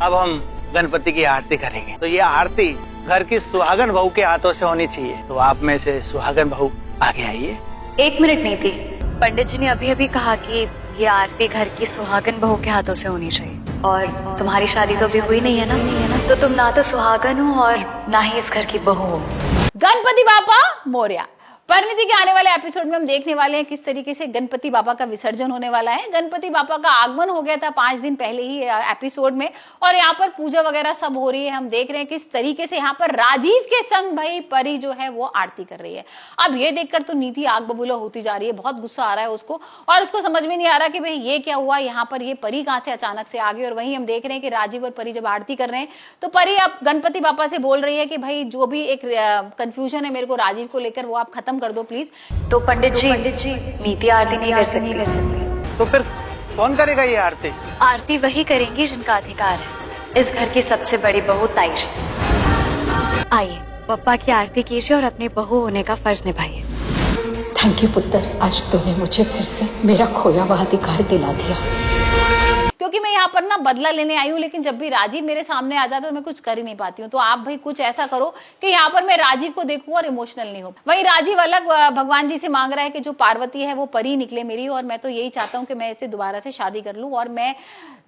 अब हम गणपति की आरती करेंगे। तो ये आरती घर की सुहागन बहू के हाथों से होनी चाहिए। तो आप में से सुहागन बहू आगे आइए। 1 मिनट नीति, पंडित जी ने अभी अभी कहा कि ये आरती घर की सुहागन बहू के हाथों से होनी चाहिए, और तुम्हारी शादी तो अभी हुई नहीं है ना, तो तुम ना तो सुहागन हो और ना ही इस घर की बहू हो। गणपति बापा मोरया। परिणीति के आने वाले एपिसोड में हम देखने वाले हैं किस तरीके से गणपति बापा का विसर्जन होने वाला है। गणपति बापा का आगमन हो गया था 5 दिन पहले ही एपिसोड में, और यहाँ पर पूजा वगैरह सब हो रही है। हम देख रहे हैं किस तरीके से यहाँ पर राजीव के संग भाई परी जो है वो आरती कर रही है। अब ये देखकर तो नीति आग बबूला होती जा रही है, बहुत गुस्सा आ रहा है उसको, और उसको समझ में नहीं आ रहा कि भाई ये क्या हुआ, यहाँ पर ये परी कहाँ से अचानक से आ गई। और वहीं हम देख रहे हैं कि राजीव और परी जब आरती कर रहे हैं तो परी अब गणपति बापा से बोल रही है कि भाई जो भी एक कंफ्यूजन है मेरे को राजीव को लेकर वो आप खत्म कर दो प्लीज। तो पंडित जी नीति आरती नहीं कर सकती। तो फिर कौन करेगा ये आरती? आरती वही करेंगी जिनका अधिकार है, इस घर की सबसे बड़ी बहू ताई जी। आइए पप्पा की आरती कीजिए और अपनी बहू होने का फर्ज निभाइए। थैंक यू पुत्र, आज तूने मुझे फिर से मेरा खोया हुआ अधिकार दिला दिया। क्योंकि मैं यहाँ पर ना बदला लेने आई हूँ, लेकिन जब भी राजीव मेरे सामने आ जाता है तो मैं कुछ कर ही नहीं पाती हूँ। तो आप भाई कुछ ऐसा करो कि यहाँ पर मैं राजीव को देखूं और इमोशनल नहीं हो। वही राजीव अलग भगवान जी से मांग रहा है कि जो पार्वती है वो परी निकले मेरी, और मैं तो यही चाहता हूँ कि मैं इससे दोबारा से शादी कर लूँ। और मैं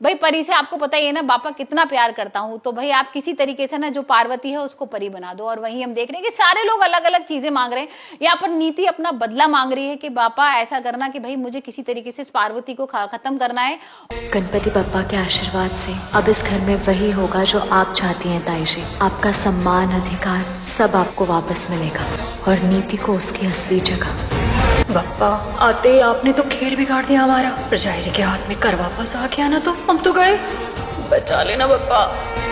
भाई परी से, आपको पता ही है ना बापा कितना प्यार करता हूँ, तो भाई आप किसी तरीके से ना जो पार्वती है उसको परी बना दो। और वहीं हम देख रहे हैं कि सारे लोग अलग अलग चीजें मांग रहे हैं। यहाँ पर नीति अपना बदला मांग रही है कि बापा ऐसा करना कि भाई मुझे किसी तरीके से इस पार्वती को खत्म करना है। गणपति बप्पा के आशीर्वाद से अब इस घर में वही होगा जो आप चाहती हैं ताई जी। आपका सम्मान, अधिकार सब आपको वापस मिलेगा, और नीति को उसकी असली जगह। बप्पा आते ही आपने तो खेल बिगाड़ दिया हमारा। प्रजा जी के हाथ में कर वापस आ गया ना, तो हम तो गए। बचा लेना बप्पा।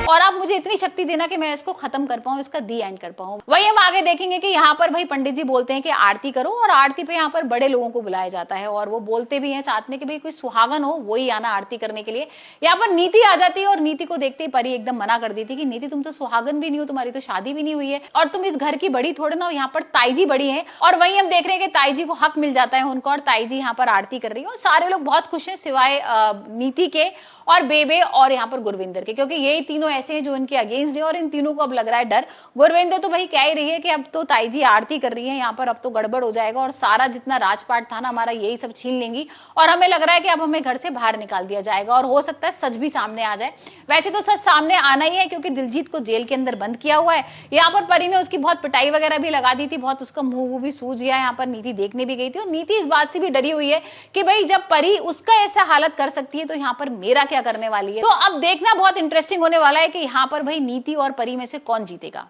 और आप मुझे इतनी शक्ति देना कि मैं इसको खत्म कर पाऊं, इसका दी एंड कर पाऊं। वही हम आगे देखेंगे कि यहाँ पर भाई पंडित जी बोलते हैं कि आरती करो, और आरती पे यहाँ पर बड़े लोगों को बुलाया जाता है, और वो बोलते भी हैं साथ में कि भाई कोई सुहागन हो वही आना आरती करने के लिए। यहाँ पर नीति आ जाती है, और नीति को देखते ही परी एकदम मना कर देती कि नीति तुम तो सुहागन भी नहीं हो, तुम्हारी तो शादी भी नहीं हुई है, और तुम इस घर की बड़ी थोड़े ना हो, यहाँ पर ताई जी बड़ी है। और वही हम देख रहे हैं कि ताई जी को हक मिल जाता है उनको, और ताई जी यहाँ पर आरती कर रही है, और सारे लोग बहुत खुश हैं सिवाय नीति के और बेबे और यहाँ पर गुरविंदर के, क्योंकि यही तीनों ऐसे हैं जो इनके अगेंस्ट है, और इन तीनों को अब लग रहा है डर। गुरविंदर तो भाई कह ही रही है कि अब तो ताई जी आरती कर रही है यहाँ पर, अब तो गड़बड़ हो जाएगा, और सारा जितना राजपाट था ना हमारा यही सब छीन लेंगी, और हमें लग रहा है कि अब हमें घर से बाहर निकाल दिया जाएगा, और हो सकता है सच भी सामने आ जाए। वैसे तो सच सामने आना ही है, क्योंकि दिलजीत को जेल के अंदर बंद किया हुआ है। यहाँ पर परी ने उसकी बहुत पिटाई वगैरह भी लगा दी थी, बहुत उसका मुंह भी सूज गया। यहाँ पर नीति देखने भी गई थी, और नीति इस बात से भी डरी हुई है कि भाई जब परी उसका ऐसा हालत कर सकती है तो यहाँ पर मेरा क्या करने वाली है। तो अब देखना बहुत इंटरेस्टिंग होने वाला है कि यहाँ पर भाई नीति और परी में से कौन जीतेगा।